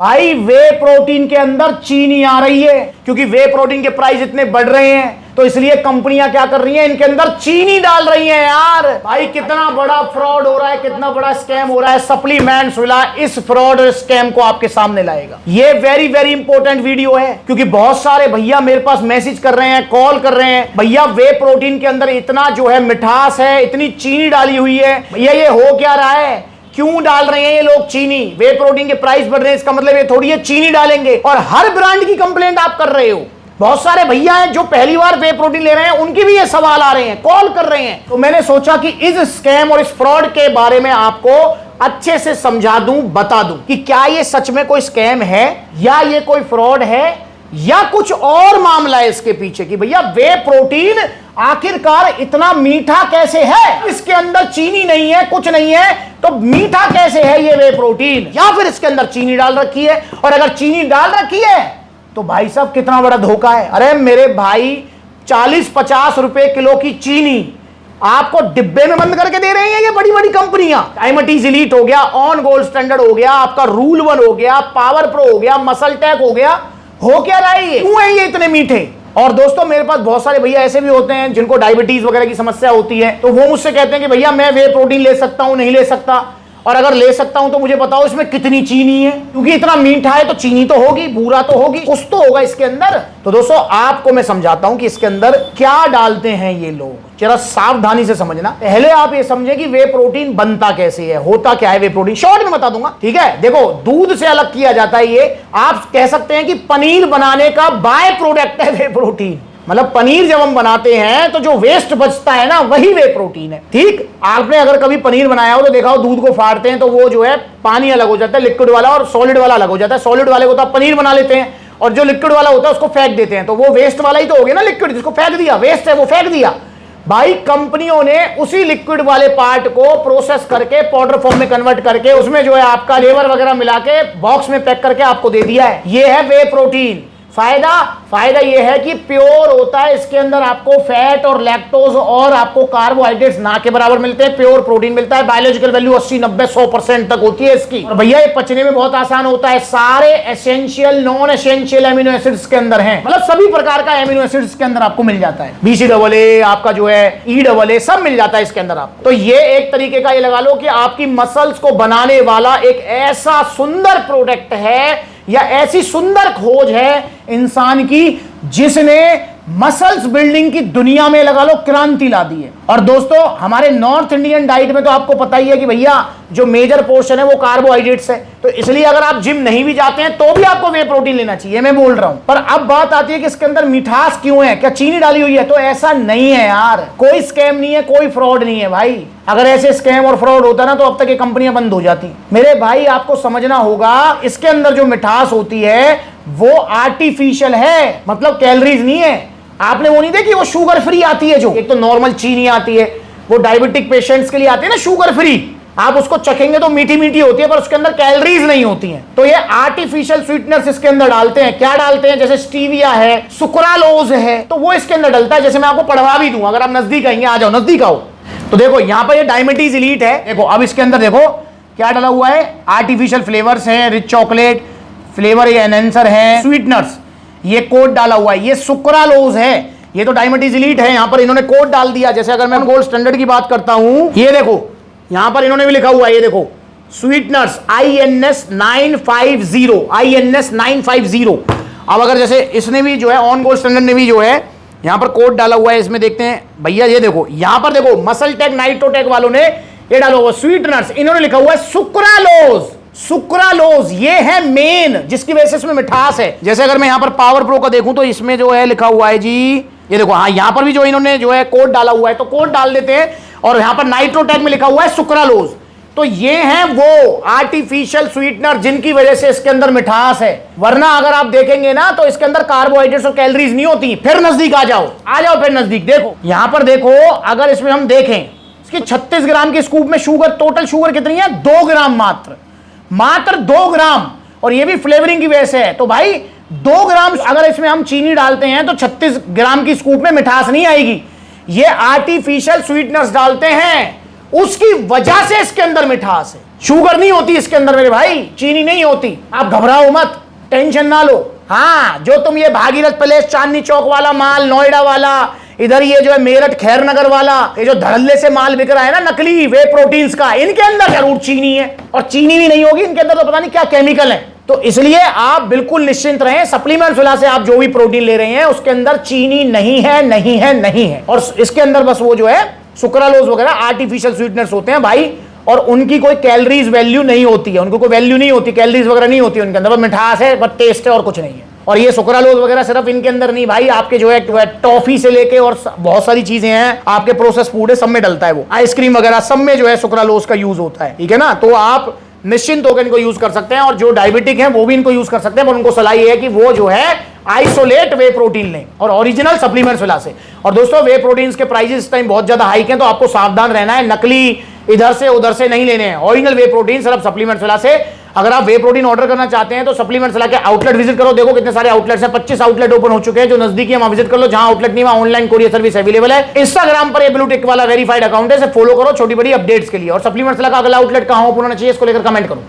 भाई वे प्रोटीन के अंदर चीनी आ रही है, क्योंकि वे प्रोटीन के प्राइस इतने बढ़ रहे हैं तो इसलिए कंपनियां क्या कर रही हैं, इनके अंदर चीनी डाल रही हैं। यार भाई कितना बड़ा फ्रॉड हो रहा है, कितना बड़ा स्कैम हो रहा है। सप्लीमेंट्स विला इस फ्रॉड और स्कैम को आपके सामने लाएगा। ये वेरी वेरी इंपॉर्टेंट वीडियो है, क्योंकि बहुत सारे भैया मेरे पास मैसेज कर रहे हैं, कॉल कर रहे हैं, भैया वे प्रोटीन के अंदर इतना जो है मिठास है, इतनी चीनी डाली हुई है, भैया ये हो क्या रहा है, क्यों डाल रहे हैं ये लोग चीनी? वे प्रोटीन के प्राइस बढ़ रहे हैं, इसका मतलब ये थोड़ी है चीनी डालेंगे। और हर ब्रांड की कंप्लेंट आप कर रहे हो। बहुत सारे भैया हैं जो पहली बार वे प्रोटीन ले रहे हैं, उनकी भी ये सवाल आ रहे हैं, कॉल कर रहे हैं। तो मैंने सोचा कि इस स्कैम और इस फ्रॉड के बारे में आपको अच्छे से समझा दूं, बता दूं कि क्या ये सच में कोई स्कैम है या ये कोई फ्रॉड है या कुछ और मामला है इसके पीछे, कि भैया वे प्रोटीन आखिरकार इतना मीठा कैसे है, इसके अंदर चीनी नहीं है, कुछ नहीं है, तो मीठा कैसे है ये वे प्रोटीन, या फिर इसके अंदर चीनी डाल रखी है। और अगर चीनी डाल रखी है तो भाई साहब कितना बड़ा धोखा है। अरे मेरे भाई 40-50 रुपए किलो की चीनी आपको डिब्बे में बंद करके दे रही हैं ये बड़ी बड़ी कंपनियां। डायबिटीज एलीट हो गया, ऑन गोल्ड स्टैंडर्ड हो गया, आपका रूल 1 हो गया, पावर प्रो हो गया, मसल टेक हो गया, हो क्या रहा है ये, क्यों है ये इतने मीठे? और दोस्तों मेरे पास बहुत सारे भैया ऐसे भी होते हैं जिनको डायबिटीज वगैरह की समस्या होती है, तो वो मुझसे कहते हैं कि भैया मैं वे प्रोटीन ले सकता हूं, नहीं ले सकता, और अगर ले सकता हूं तो मुझे बताओ इसमें कितनी चीनी है, क्योंकि इतना मीठा है तो चीनी तो होगी, बूरा तो होगी, कुछ तो होगा इसके अंदर। तो दोस्तों आपको मैं समझाता हूं कि इसके अंदर क्या डालते हैं ये लोग, जरा सावधानी से समझना। पहले आप ये समझे कि वे प्रोटीन बनता कैसे है, होता क्या है वे प्रोटीन, शॉर्ट में बता दूंगा, ठीक है। देखो दूध से अलग किया जाता है ये, आप कह सकते हैं कि पनीर बनाने का बाय प्रोडक्ट है वे प्रोटीन। मतलब पनीर जब हम बनाते हैं तो जो वेस्ट बचता है ना वही वे प्रोटीन है, ठीक। आपने अगर कभी पनीर बनाया हो तो देखा हो दूध को फाड़ते हैं तो वो जो है पानी अलग हो जाता है, लिक्विड वाला और सॉलिड वाला अलग हो जाता है। सॉलिड वाले को तो आप पनीर बना लेते हैं और जो लिक्विड वाला होता है उसको फेंक देते हैं, तो वो वेस्ट वाला ही तो हो गया ना, लिक्विड जिसको फेंक दिया, वेस्ट है वो फेंक दिया। भाई कंपनियों ने उसी लिक्विड वाले पार्ट को प्रोसेस करके पाउडर फॉर्म में कन्वर्ट करके उसमें जो है आपका लेवर वगैरह मिला के बॉक्स में पैक करके आपको दे दिया है, ये है वे प्रोटीन। फायदा ये है कि प्योर होता है, इसके अंदर आपको फैट और लैक्टोज और आपको कार्बोहाइड्रेट्स ना के बराबर मिलते हैं, प्योर प्रोटीन मिलता है। बायोलॉजिकल वैल्यू 80-90-100% तक होती है इसकी। और भैया ये पचने में बहुत आसान होता है, सारे essential non essential amino acids के अंदर हैं, मतलब सभी प्रकार का एमिनो एसिड्स के अंदर आपको मिल जाता है, BCAA आपका जो है EAA सब मिल जाता है इसके अंदर आपको। तो ये एक तरीके का ये लगा लो कि आपकी मसल्स को बनाने वाला एक ऐसा सुंदर प्रोडक्ट है या ऐसी सुंदर खोज है इंसान की जिसने मसल्स बिल्डिंग की दुनिया में लगा लो क्रांति ला दी है। और दोस्तों हमारे नॉर्थ इंडियन डाइट में तो आपको पता ही है कि भैया जो मेजर पोर्शन है वो कार्बोहाइड्रेट्स है, तो इसलिए अगर आप जिम नहीं भी जाते हैं तो भी आपको वे प्रोटीन लेना चाहिए, मैं बोल रहा हूं। पर अब बात आती है कि इसके अंदर मिठास क्यों है, क्या चीनी डाली हुई है? तो ऐसा नहीं है यार, कोई स्कैम नहीं है, कोई फ्रॉड नहीं है भाई। अगर ऐसे स्कैम और फ्रॉड होता ना तो अब तक ये कंपनियां बंद हो जाती। मेरे भाई आपको समझना होगा इसके अंदर जो मिठास होती है वो आर्टिफिशियल है, मतलब कैलोरीज नहीं है। आपने वो नहीं देखी वो शुगर फ्री आती है, जो एक तो नॉर्मल चीनी आती है, वो डायबिटिक पेशेंट्स के लिए आती है ना शुगर फ्री, आप उसको चखेंगे तो मीठी मीठी होती है पर उसके अंदर कैलोरीज नहीं होती हैं। तो ये आर्टिफिशियल स्वीटनर्स इसके अंदर डालते हैं। क्या डालते हैं? जैसे स्टीविया है, सुक्रालोज है, तो वो इसके अंदर डलता है। जैसे मैं आपको पढ़वा भी दूं, अगर आप नजदीक आएंगे, आ जाओ नजदीक आओ, तो देखो यहाँ पर ये डायबिटीज एलीट है। देखो अब इसके अंदर देखो क्या डाला हुआ है, आर्टिफिशियल फ्लेवर्स है, रिच चॉकलेट फ्लेवर, ये एनहेंसर है, स्वीटनर्स, ये कोड डाला हुआ है, ये सुक्रालोज है, ये तो डायबिटीज एलीट है, यहां पर इन्होंने कोड डाल दिया। जैसे अगर मैं गोल्ड स्टैंडर्ड की बात करता हूं, ये देखो यहां पर इन्होंने भी लिखा हुआ है, ये देखो स्वीटनर्स INS 950। अब अगर जैसे इसने भी जो है ऑन गोल्ड स्टैंडर्ड ने भी जो है यहां पर कोड डाला हुआ है, इसमें देखते हैं भैया, ये देखो यहां पर देखो मसल टेक नाइट्रोटेक वालों ने ये डाला हुआ स्वीटनर्स, इन्होंने लिखा हुआ है सुक्रालोज। सुक्रालोज ये है मेन जिसकी वजह से इसमें मिठास है। जैसे अगर मैं यहां पर पावर प्रो का देखूं तो इसमें जो है लिखा हुआ है जी, ये देखो, हाँ यहां पर भी जो इन्होंने जो है कोड डाला हुआ है, तो कोड डाल देते हैं और यहां पर नाइट्रोटेक में लिखा हुआ है सुक्रालोज। तो ये है वो आर्टिफिशियल स्वीटनर जिनकी वजह से इसके अंदर मिठास है, वरना अगर आप देखेंगे ना तो इसके अंदर कार्बोहाइड्रेट्स और कैलोरीज नहीं होती। फिर नजदीक आ जाओ फिर नजदीक देखो, यहां पर देखो, अगर इसमें हम देखें इसकी 36 ग्राम के स्कूप में शुगर, टोटल शुगर कितनी है? 2 ग्राम मात्र 2 ग्राम, और ये भी फ्लेवरिंग की वजह से है। तो भाई 2 ग्राम अगर इसमें हम चीनी डालते हैं तो 36 ग्राम की स्कूप में मिठास नहीं आएगी। ये आर्टिफिशियल स्वीटनर्स डालते हैं, उसकी वजह से इसके अंदर मिठास है। शुगर नहीं होती इसके अंदर मेरे भाई, चीनी नहीं होती, आप घबराओ मत, टेंशन ना लो। हाँ, जो तुम ये भागीरथ पैलेस, चांदनी चौक वाला माल, नोएडा वाला, इधर ये जो है मेरठ खैर नगर वाला, ये जो धड़ल्ले से माल बिक रहा है ना नकली वे प्रोटीन्स का, इनके अंदर जरूर चीनी है, और चीनी भी नहीं होगी इनके अंदर तो पता नहीं क्या केमिकल है। तो इसलिए आप बिल्कुल निश्चिंत रहें, सप्लीमेंट फिला से आप जो भी प्रोटीन ले रहे हैं उसके अंदर चीनी नहीं है, नहीं है, नहीं है। और इसके अंदर बस वो जो है सुक्रालोज वगैरह आर्टिफिशियल स्वीटनर्स होते हैं भाई, और उनकी कोई कैलोरीज वैल्यू नहीं होती है, उनको कोई वैल्यू नहीं होती, कैलोरीज वगैरह नहीं होती उनके अंदर, बस मिठास है, बस टेस्ट है और कुछ नहीं है। और ये सुक्रालोज वगैरह सिर्फ इनके अंदर नहीं भाई, आपके जो है टॉफी से लेके और बहुत सारी चीजें हैं, आपके प्रोसेस फूड है, सब में डलता है, वो आइसक्रीम वगैरह सब में जो है सुक्रालोज का यूज होता है, ठीक है ना। तो आप निश्चिंत होकर इनको यूज कर सकते हैं, और जो डायबिटिक हैं वो भी इनको यूज कर सकते हैं, पर उनको सलाह ये है कि वो जो है आइसोलेट वे प्रोटीन लें और ओरिजिनल सप्लीमेंट्स फिला से। और दोस्तों वे प्रोटीन्स के प्राइसेस इस टाइम बहुत ज्यादा हाइक हैं, तो आपको सावधान रहना है, नकली इधर से उधर से नहीं लेने हैं, ओरिजिनल वे प्रोटीन सिर्फ सप्लीमेंट्स फिला से। अगर आप वे प्रोटीन ऑर्डर करना चाहते हैं तो सप्लीमेंट्स फिला के आउटलेट विजिट करो, देखो कितने सारे आउटलेट्स हैं, 25 आउटलेट ओपन हो चुके हैं, जो नजदीकी है वहां विजिट कर लो, जहां आउटलेट नहीं वहां ऑनलाइन कोरियर सर्विस अवेलेबल है। इंस्टाग्राम पर ये ब्लू टिक वाला वेरीफाइड अकाउंट है, इसे फॉलो करो छोटी बड़ी अपडेट्स के लिए। और सप्लीमेंट्स फिला का अगला आउटलेट कहां ओपन होना चाहिए इसको लेकर कमेंट करो।